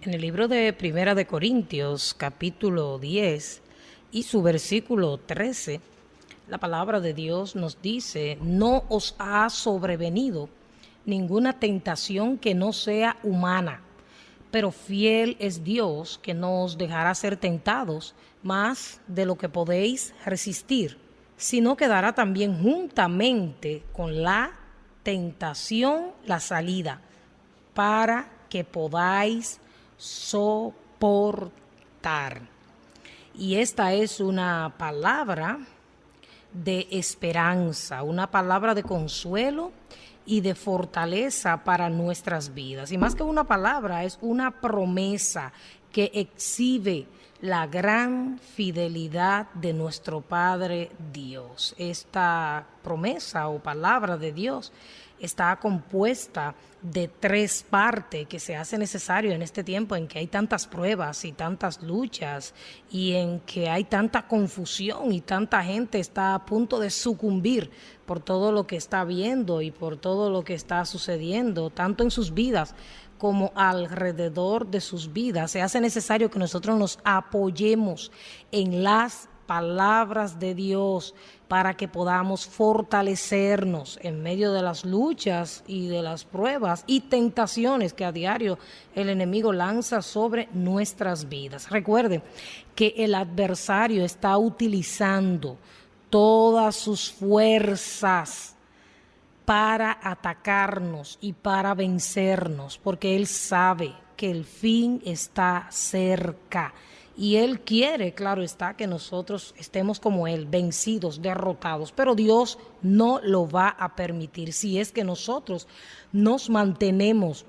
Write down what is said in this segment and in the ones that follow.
En el libro de Primera de Corintios, capítulo 10 y su versículo 13, la palabra de Dios nos dice: no os ha sobrevenido ninguna tentación que no sea humana, pero fiel es Dios, que no os dejará ser tentados más de lo que podéis resistir, sino que dará también juntamente con la tentación la salida, para que podáis soportar. Y esta es una palabra de esperanza, una palabra de consuelo y de fortaleza para nuestras vidas. Y más que una palabra, es una promesa que exhibe la gran fidelidad de nuestro Padre Dios. Esta promesa o palabra de Dios está compuesta de 3 partes que se hace necesario en este tiempo en que hay tantas pruebas y tantas luchas y en que hay tanta confusión y tanta gente está a punto de sucumbir por todo lo que está viendo y por todo lo que está sucediendo, tanto en sus vidas como alrededor de sus vidas. Se hace necesario que nosotros nos apoyemos en las palabras de Dios para que podamos fortalecernos en medio de las luchas y de las pruebas y tentaciones que a diario el enemigo lanza sobre nuestras vidas. Recuerden que el adversario está utilizando todas sus fuerzas para atacarnos y para vencernos, porque él sabe que el fin está cerca. Y Él quiere, claro está, que nosotros estemos como Él, vencidos, derrotados. Pero Dios no lo va a permitir si es que nosotros nos mantenemos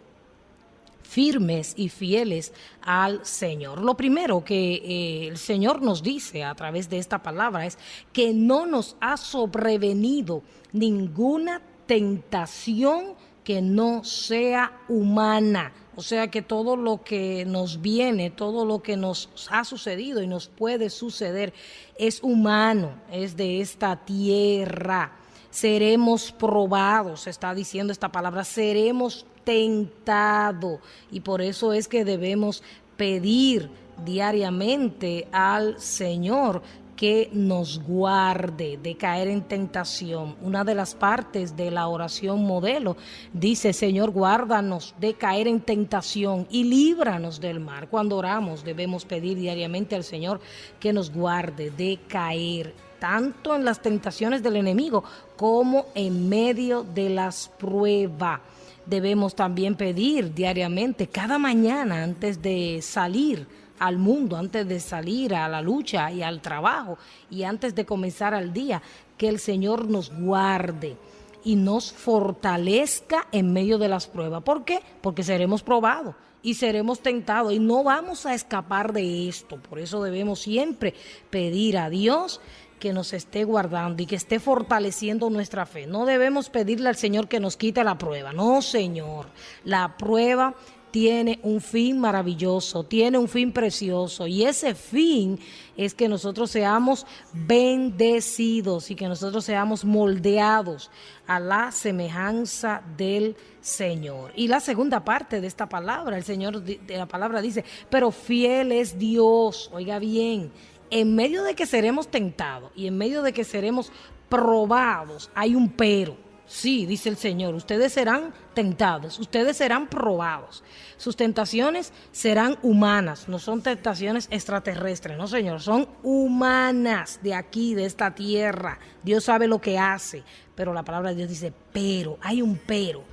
firmes y fieles al Señor. Lo primero que el Señor nos dice a través de esta palabra es que no nos ha sobrevenido ninguna tentación que no sea humana. O sea que todo lo que nos viene, todo lo que nos ha sucedido y nos puede suceder es humano, es de esta tierra. Seremos probados, está diciendo esta palabra, seremos tentados. Y por eso es que debemos pedir diariamente al Señor que nos guarde de caer en tentación. Una de las partes de la oración modelo dice: Señor, guárdanos de caer en tentación y líbranos del mal. Cuando oramos debemos pedir diariamente al Señor que nos guarde de caer tanto en las tentaciones del enemigo como en medio de las pruebas. Debemos también pedir diariamente, cada mañana antes de salir al mundo, antes de salir a la lucha y al trabajo y antes de comenzar el día, que el Señor nos guarde y nos fortalezca en medio de las pruebas. ¿Por qué? Porque seremos probados y seremos tentados y no vamos a escapar de esto. Por eso debemos siempre pedir a Dios que nos esté guardando y que esté fortaleciendo nuestra fe. No debemos pedirle al Señor que nos quite la prueba. No, Señor, la prueba tiene un fin maravilloso, tiene un fin precioso, y ese fin es que nosotros seamos bendecidos y que nosotros seamos moldeados a la semejanza del Señor. Y la segunda parte de esta palabra, el Señor de la palabra dice: pero fiel es Dios. Oiga bien, en medio de que seremos tentados y en medio de que seremos probados, hay un pero. Sí, dice el Señor, ustedes serán tentados, ustedes serán probados. Sus tentaciones serán humanas, no son tentaciones extraterrestres, no, Señor, son humanas de aquí, de esta tierra. Dios sabe lo que hace, pero la palabra de Dios dice: pero, hay un pero.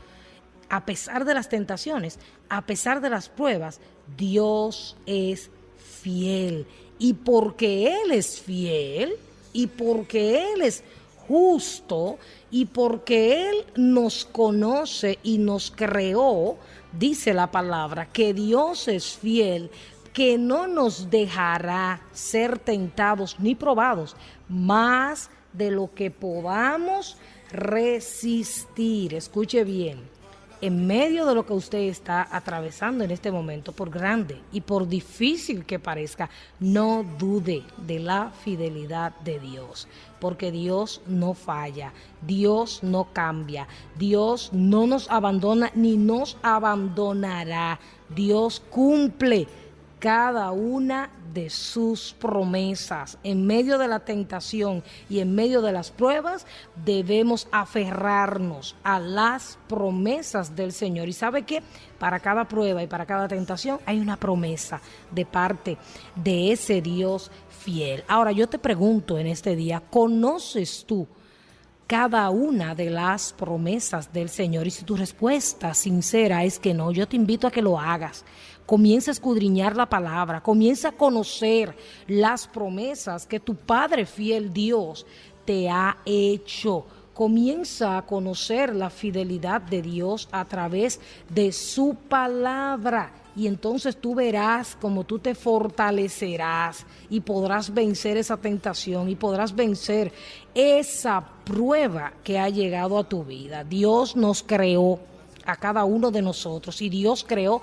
A pesar de las tentaciones, a pesar de las pruebas, Dios es fiel. Y porque Él es fiel, y porque Él es justo, y porque Él nos conoce y nos creó, dice la palabra que Dios es fiel, que no nos dejará ser tentados ni probados más de lo que podamos resistir. Escuche bien, En medio de lo que usted está atravesando en este momento, por grande y por difícil que parezca, no dude de la fidelidad de Dios, porque Dios no falla, Dios no cambia, Dios no nos abandona ni nos abandonará. Dios cumple cada una de sus promesas. En medio de la tentación y en medio de las pruebas, debemos aferrarnos a las promesas del Señor. ¿Y sabe qué? Para cada prueba y para cada tentación hay una promesa de parte de ese Dios fiel. Ahora yo te pregunto en este día, ¿conoces tú cada una de las promesas del Señor? Y si tu respuesta sincera es que no, yo te invito a que lo hagas. Comienza a escudriñar la palabra, comienza a conocer las promesas que tu Padre fiel Dios te ha hecho. Comienza a conocer la fidelidad de Dios a través de su palabra. Y entonces tú verás cómo tú te fortalecerás y podrás vencer esa tentación y podrás vencer esa prueba que ha llegado a tu vida. Dios nos creó a cada uno de nosotros y Dios creó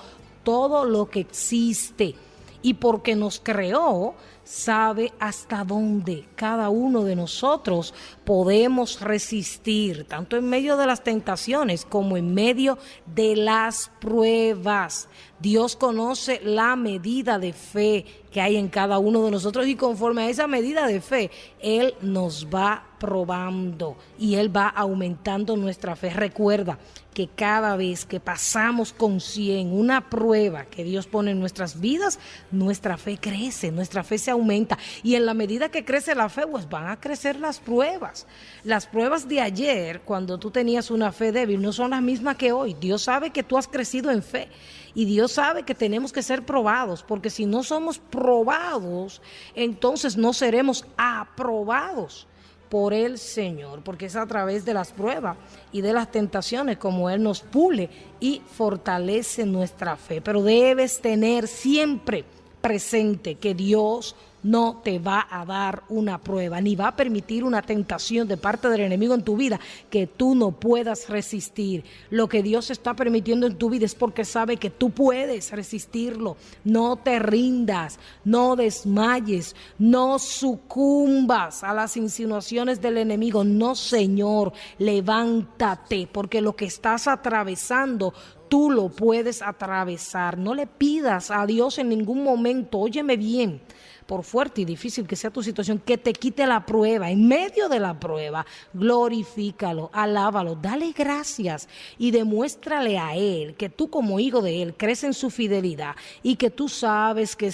todo lo que existe. Y porque nos creó, sabe hasta dónde cada uno de nosotros podemos resistir, tanto en medio de las tentaciones como en medio de las pruebas. Dios conoce la medida de fe que hay en cada uno de nosotros y conforme a esa medida de fe, Él nos va probando y Él va aumentando nuestra fe. Recuerda que cada vez que pasamos con 100 una prueba que Dios pone en nuestras vidas, nuestra fe crece, nuestra fe se aumenta y en la medida que crece la fe, pues van a crecer las pruebas. Las pruebas de ayer, cuando tú tenías una fe débil, no son las mismas que hoy. Dios sabe que tú has crecido en fe y Dios sabe que tenemos que ser probados, porque si no somos probados, entonces no seremos aprobados por el Señor, porque es a través de las pruebas y de las tentaciones como Él nos pule y fortalece nuestra fe. Pero debes tener siempre presente que Dios no te va a dar una prueba, ni va a permitir una tentación de parte del enemigo en tu vida que tú no puedas resistir. Lo que Dios está permitiendo en tu vida es porque sabe que tú puedes resistirlo. No te rindas, no desmayes, no sucumbas a las insinuaciones del enemigo. No, Señor, levántate, porque lo que estás atravesando tú lo puedes atravesar. No le pidas a Dios en ningún momento, óyeme bien, por fuerte y difícil que sea tu situación, que te quite la prueba. En medio de la prueba, glorifícalo, alábalo, dale gracias y demuéstrale a Él que tú como hijo de Él crees en su fidelidad y que tú sabes que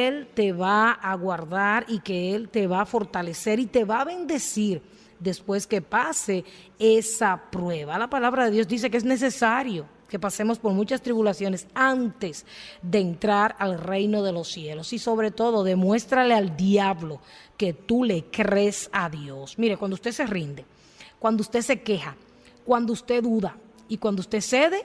Él te va a guardar y que Él te va a fortalecer y te va a bendecir después que pase esa prueba. La palabra de Dios dice que es necesario que pasemos por muchas tribulaciones antes de entrar al reino de los cielos. Y sobre todo, demuéstrale al diablo que tú le crees a Dios. Mire, cuando usted se rinde, cuando usted se queja, cuando usted duda y cuando usted cede,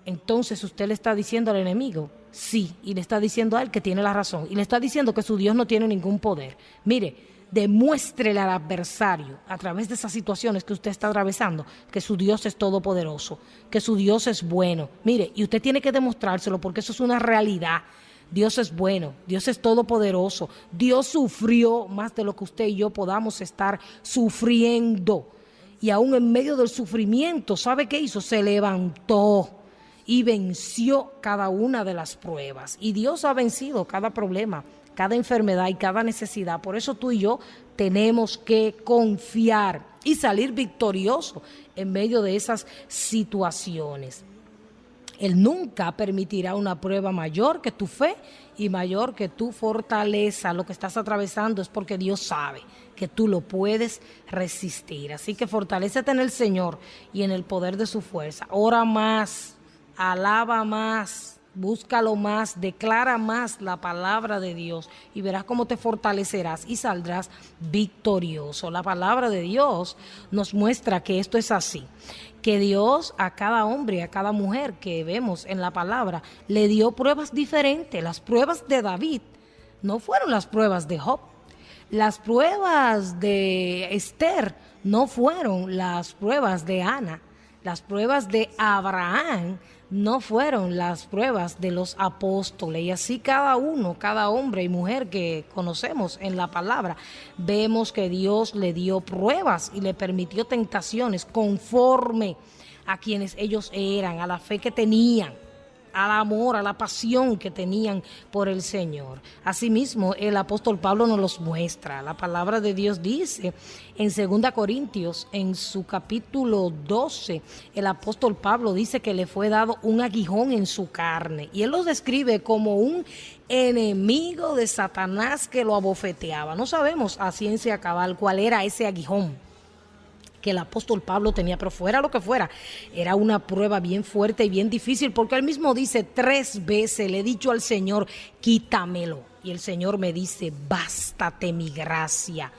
entonces usted le está diciendo al enemigo, sí, y le está diciendo a él que tiene la razón, y le está diciendo que su Dios no tiene ningún poder. Mire, demuéstrele al adversario a través de esas situaciones que usted está atravesando que su Dios es todopoderoso, que su Dios es bueno. Mire, y usted tiene que demostrárselo porque eso es una realidad. Dios es bueno, Dios es todopoderoso. Dios sufrió más de lo que usted y yo podamos estar sufriendo. Y aún en medio del sufrimiento, ¿sabe qué hizo? Se levantó y venció cada una de las pruebas. Y Dios ha vencido cada problema, cada enfermedad y cada necesidad. Por eso tú y yo tenemos que confiar y salir victorioso en medio de esas situaciones. Él nunca permitirá una prueba mayor que tu fe y mayor que tu fortaleza. Lo que estás atravesando es porque Dios sabe que tú lo puedes resistir. Así que fortalécete en el Señor y en el poder de su fuerza. Ora más, alaba más, búscalo más, declara más la palabra de Dios y verás cómo te fortalecerás y saldrás victorioso. La palabra de Dios nos muestra que esto es así, que Dios a cada hombre, a cada mujer que vemos en la palabra, le dio pruebas diferentes. Las pruebas de David no fueron las pruebas de Job. Las pruebas de Esther no fueron las pruebas de Ana. Las pruebas de Abraham no fueron las pruebas de los apóstoles. Y así cada uno, cada hombre y mujer que conocemos en la palabra, vemos que Dios le dio pruebas y le permitió tentaciones conforme a quienes ellos eran, a la fe que tenían, al amor, a la pasión que tenían por el Señor. Asimismo, el apóstol Pablo nos los muestra. La palabra de Dios dice en 2 Corintios, en su capítulo 12, el apóstol Pablo dice que le fue dado un aguijón en su carne. Y él lo describe como un enemigo de Satanás que lo abofeteaba. No sabemos a ciencia cabal cuál era ese aguijón que el apóstol Pablo tenía, pero fuera lo que fuera, era una prueba bien fuerte y bien difícil, porque él mismo dice 3 veces, le he dicho al Señor, quítamelo. Y el Señor me dice, bástate mi gracia,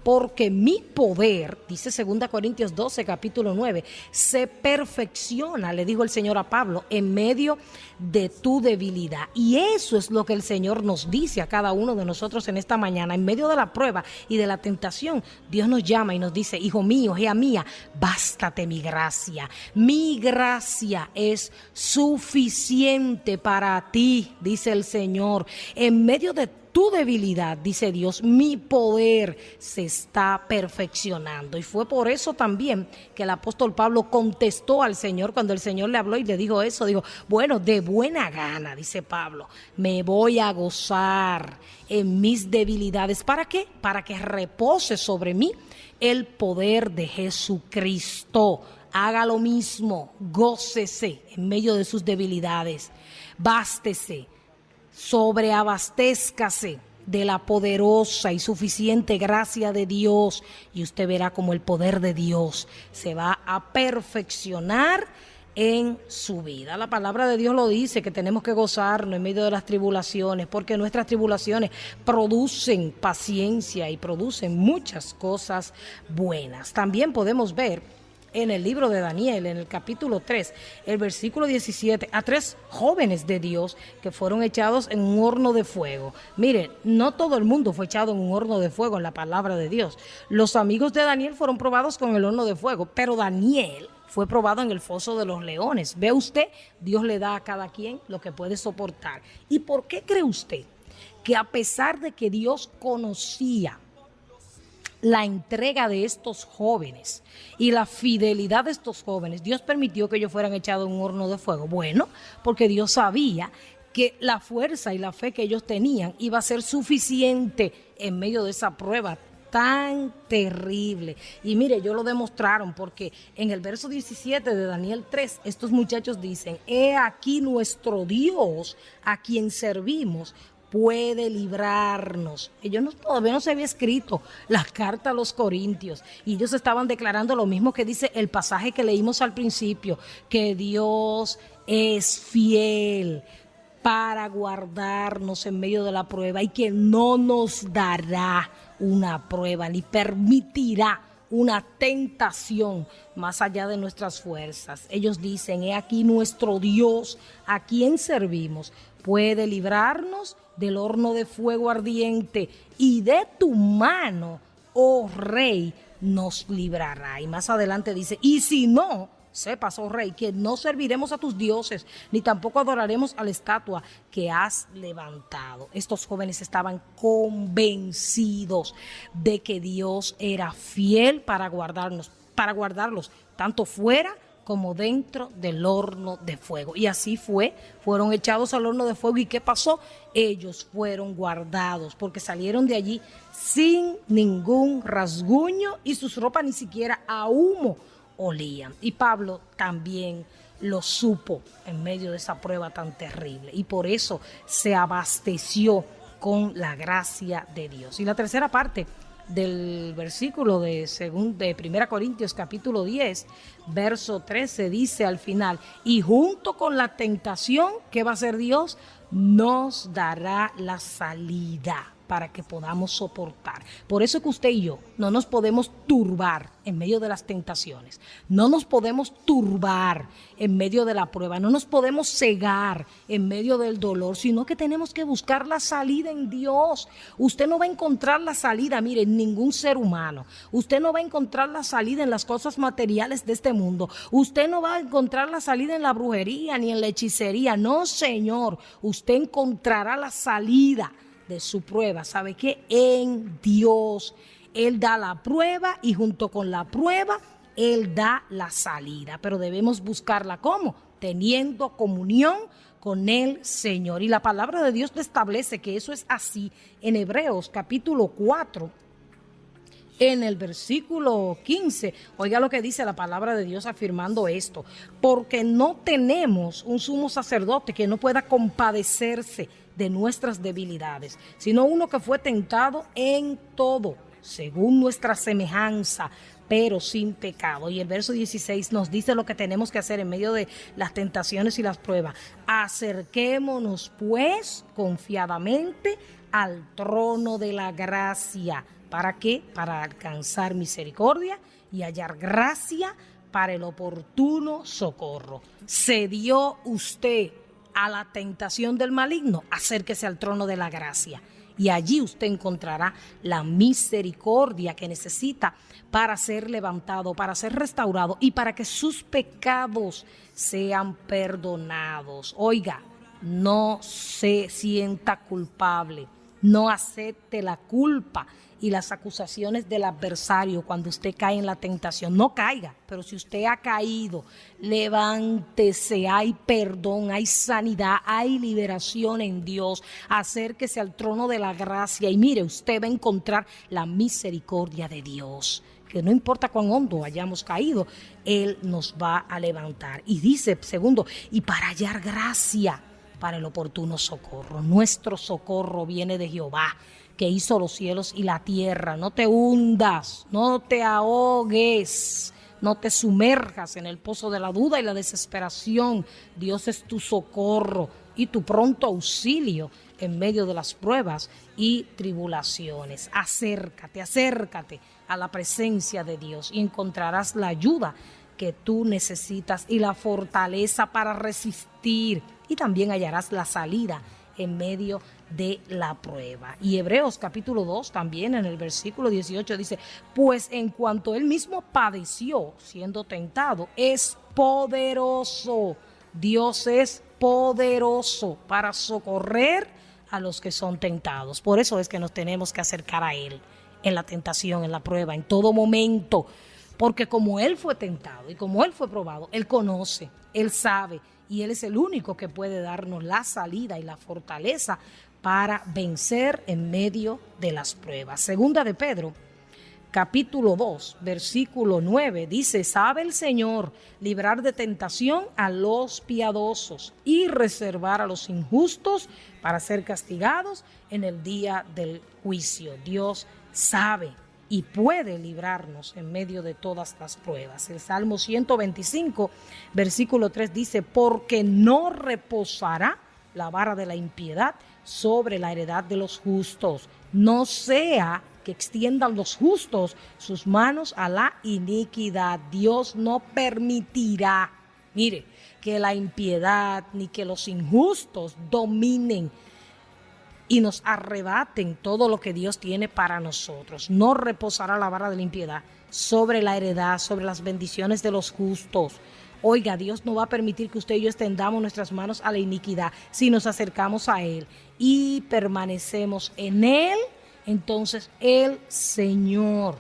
porque mi poder, dice 2 Corintios 12, capítulo 9, se perfecciona, le dijo el Señor a Pablo, en medio de tu debilidad. Y eso es lo que el Señor nos dice a cada uno de nosotros en esta mañana. En medio de la prueba y de la tentación, Dios nos llama y nos dice, hijo mío, hija mía, bástate mi gracia. Mi gracia es suficiente para ti, dice el Señor. En medio de tu debilidad, dice Dios, mi poder se está perfeccionando. Y fue por eso también que el apóstol Pablo contestó al Señor cuando el Señor le habló y le dijo eso. Dijo, bueno, de buena gana, dice Pablo, me voy a gozar en mis debilidades. ¿Para qué? Para que repose sobre mí el poder de Jesucristo. Haga lo mismo, gócese en medio de sus debilidades, bástese, sobreabastézcase de la poderosa y suficiente gracia de Dios, y usted verá como el poder de Dios se va a perfeccionar en su vida. La palabra de Dios lo dice, que tenemos que gozarnos en medio de las tribulaciones, porque nuestras tribulaciones producen paciencia y producen muchas cosas buenas. También podemos ver en el libro de Daniel, en el capítulo 3, el versículo 17, a 3 jóvenes de Dios que fueron echados en un horno de fuego. Miren, no todo el mundo fue echado en un horno de fuego en la palabra de Dios. Los amigos de Daniel fueron probados con el horno de fuego, pero Daniel fue probado en el foso de los leones. ¿Ve usted? Dios le da a cada quien lo que puede soportar. ¿Y por qué cree usted que a pesar de que Dios conocía la entrega de estos jóvenes y la fidelidad de estos jóvenes, Dios permitió que ellos fueran echados en un horno de fuego? Bueno, porque Dios sabía que la fuerza y la fe que ellos tenían iba a ser suficiente en medio de esa prueba tan terrible. Y mire, ellos lo demostraron, porque en el verso 17 de Daniel 3, estos muchachos dicen, he aquí nuestro Dios a quien servimos puede librarnos. Todavía no se había escrito la carta a los Corintios, y ellos estaban declarando lo mismo que dice el pasaje que leímos al principio, que Dios es fiel para guardarnos en medio de la prueba, y que no nos dará una prueba ni permitirá una tentación más allá de nuestras fuerzas. Ellos dicen, he aquí nuestro Dios a quien servimos puede librarnos del horno de fuego ardiente, y de tu mano, oh rey, nos librará. Y más adelante dice, y si no, sepas, oh rey, que no serviremos a tus dioses, ni tampoco adoraremos a la estatua que has levantado. Estos jóvenes estaban convencidos de que Dios era fiel para guardarlos tanto fuera como dentro del horno de fuego. Y así fueron echados al horno de fuego. ¿Y qué pasó? Ellos fueron guardados, porque salieron de allí sin ningún rasguño, y sus ropas ni siquiera a humo olían. Y Pablo también lo supo en medio de esa prueba tan terrible, y por eso se abasteció con la gracia de Dios. Y la tercera parte del versículo de 1 Corintios capítulo 10, verso 13, dice al final, y junto con la tentación, ¿qué va a hacer Dios? Nos dará la salida para que podamos soportar. Por eso es que usted y yo no nos podemos turbar en medio de las tentaciones, no nos podemos turbar en medio de la prueba, no nos podemos cegar en medio del dolor, sino que tenemos que buscar la salida en Dios. Usted no va a encontrar la salida, mire, en ningún ser humano. Usted no va a encontrar la salida en las cosas materiales de este mundo. Usted no va a encontrar la salida en la brujería ni en la hechicería. No, Señor, usted encontrará la salida de su prueba. ¿Sabe qué? En Dios. Él da la prueba y junto con la prueba, Él da la salida. Pero debemos buscarla ¿cómo? Teniendo comunión con el Señor. Y la palabra de Dios establece que eso es así en Hebreos capítulo 4. En el versículo 15, oiga lo que dice la palabra de Dios afirmando esto: porque no tenemos un sumo sacerdote que no pueda compadecerse de nuestras debilidades, sino uno que fue tentado en todo, según nuestra semejanza, pero sin pecado. Y el verso 16 nos dice lo que tenemos que hacer en medio de las tentaciones y las pruebas. Acerquémonos pues confiadamente al trono de la gracia. ¿Para qué? Para alcanzar misericordia y hallar gracia para el oportuno socorro. ¿Cedió usted a la tentación del maligno? Acérquese al trono de la gracia y allí usted encontrará la misericordia que necesita para ser levantado, para ser restaurado y para que sus pecados sean perdonados. Oiga, no se sienta culpable, no acepte la culpa y las acusaciones del adversario cuando usted cae en la tentación. No caiga, pero si usted ha caído, levántese, hay perdón, hay sanidad, hay liberación en Dios. Acérquese al trono de la gracia y mire, usted va a encontrar la misericordia de Dios, que no importa cuán hondo hayamos caído, Él nos va a levantar. Y dice, segundo, y para hallar gracia para el oportuno socorro. Nuestro socorro viene de Jehová, que hizo los cielos y la tierra. No te hundas, no te ahogues, no te sumerjas en el pozo de la duda y la desesperación. Dios es tu socorro y tu pronto auxilio en medio de las pruebas y tribulaciones. Acércate a la presencia de Dios y encontrarás la ayuda que tú necesitas y la fortaleza para resistir, y también hallarás la salida en medio de la prueba. Y Hebreos capítulo 2 también en el versículo 18 dice: pues en cuanto él mismo padeció siendo tentado, es poderoso. Dios es poderoso para socorrer a los que son tentados. Por eso es que nos tenemos que acercar a Él en la tentación, en la prueba, en todo momento. Porque como Él fue tentado y como Él fue probado, Él conoce, Él sabe, y Él es el único que puede darnos la salida y la fortaleza para vencer en medio de las pruebas. Segunda de Pedro, capítulo 2, versículo 9, dice: sabe el Señor librar de tentación a los piadosos y reservar a los injustos para ser castigados en el día del juicio. Dios sabe y puede librarnos en medio de todas las pruebas. El Salmo 125, versículo 3 dice: porque no reposará la vara de la impiedad sobre la heredad de los justos, no sea que extiendan los justos sus manos a la iniquidad. Dios no permitirá, mire, que la impiedad ni que los injustos dominen y nos arrebaten todo lo que Dios tiene para nosotros. No reposará la vara de la impiedad sobre la heredad, sobre las bendiciones de los justos. Oiga, Dios no va a permitir que usted y yo extendamos nuestras manos a la iniquidad. Si nos acercamos a Él y permanecemos en Él, entonces el Señor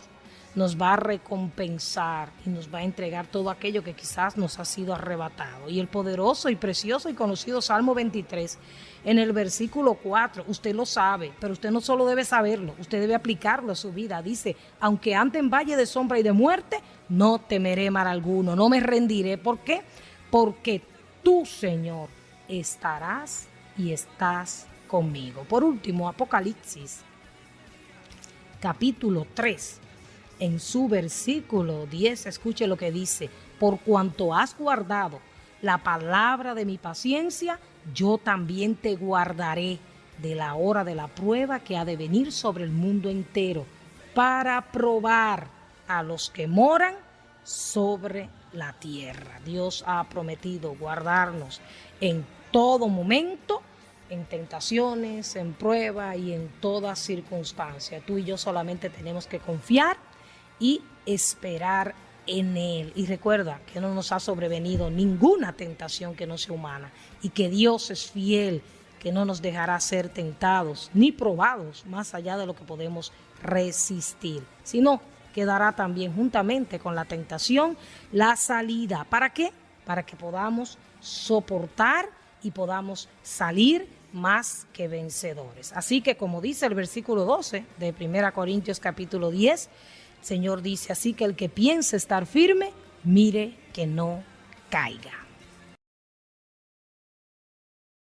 nos va a recompensar y nos va a entregar todo aquello que quizás nos ha sido arrebatado. Y el poderoso y precioso y conocido Salmo 23, en el versículo 4, usted lo sabe, pero usted no solo debe saberlo, usted debe aplicarlo a su vida. Dice: aunque ande en valle de sombra y de muerte, no temeré mal alguno, no me rendiré. ¿Por qué? Porque tú, Señor, estarás y estás conmigo. Por último, Apocalipsis, capítulo 3, en su versículo 10, escuche lo que dice: por cuanto has guardado la palabra de mi paciencia, yo también te guardaré. de la hora de la prueba que ha de venir sobre el mundo entero para probar a los que moran sobre la tierra. Dios ha prometido guardarnos en todo momento, en tentaciones, en prueba y en toda circunstancia. Tú y yo solamente tenemos que confiar y esperar en Él. Y recuerda que no nos ha sobrevenido ninguna tentación que no sea humana y que Dios es fiel, que no nos dejará ser tentados ni probados más allá de lo que podemos resistir, sino que dará también juntamente con la tentación la salida. ¿Para qué? Para que podamos soportar y podamos salir más que vencedores. Así que, como dice el versículo 12 de 1 Corintios capítulo 10, el Señor dice: así que el que piense estar firme, mire que no caiga.